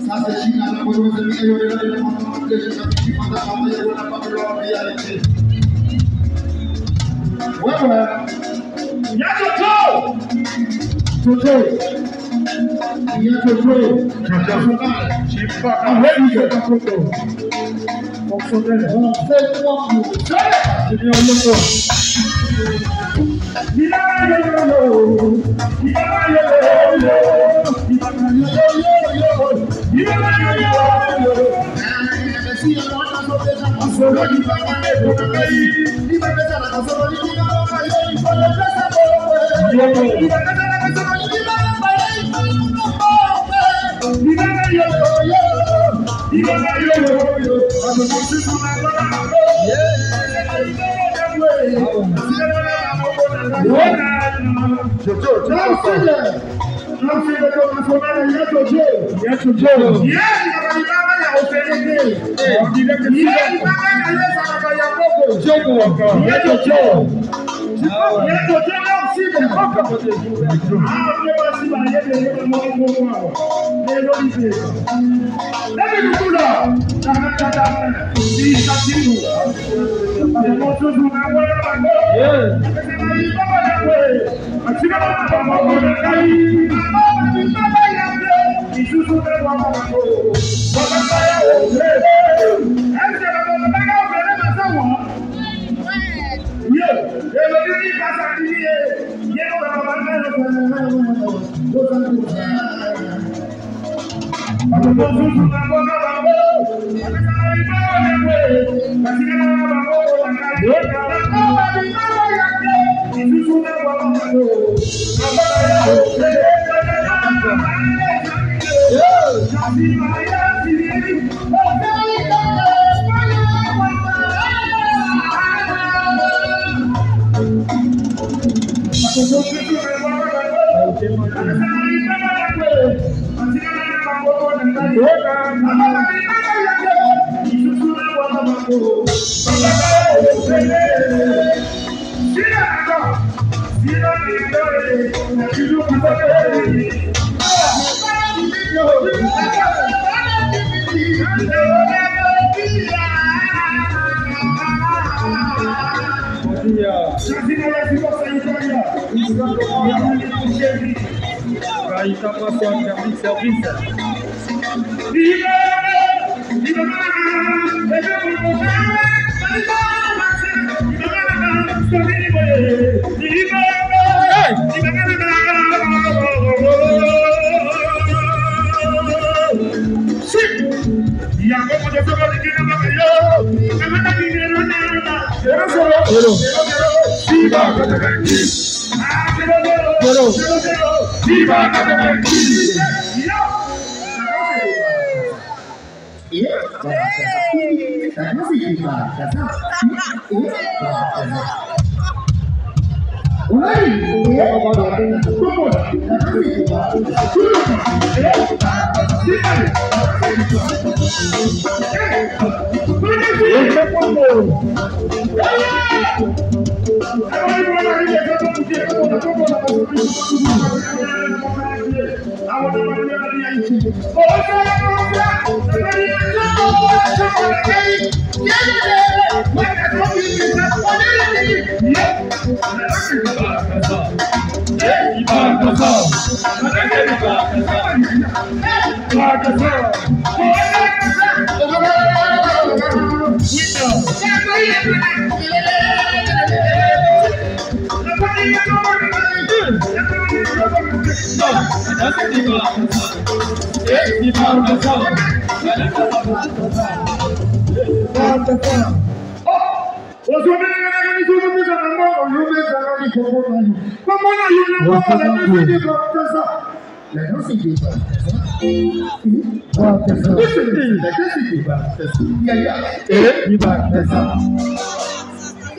Ça c'est Chine, la bonne de Miguel, le département de l'État qui va travailler pour la parole de réalité. Ouais. Il y a Toto. Il y a Toto. J'ai pas Toto. Fonctionnel. On fait quoi pour ça? C'est bien le mot.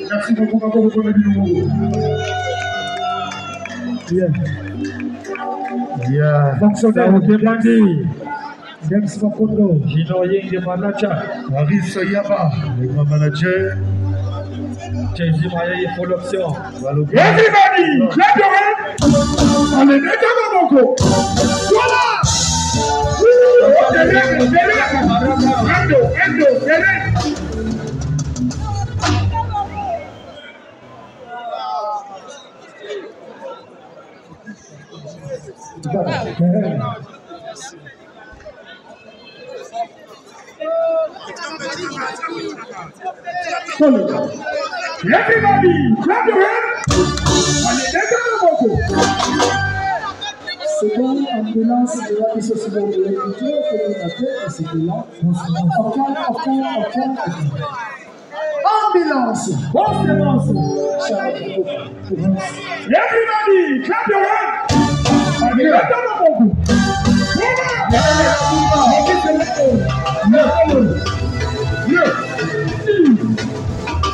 Merci beaucoup pour vous donner du nouveau. Fonctionnaire, demandez. James Makondo, Gino Yeng de Manacha, Maris Yaba, le grand manager. il faut l'option. Everybody, clap your hands. On est déjà dans mon coup. Voilà. Everybody, clap your hands. On est déjà dans mon coup. C'est bon, ambulance, c'est là que ce sont les écritures, et c'est là. Ambulance, bon silence. Everybody, clap your hands. On est déjà dans mon coup. Bien.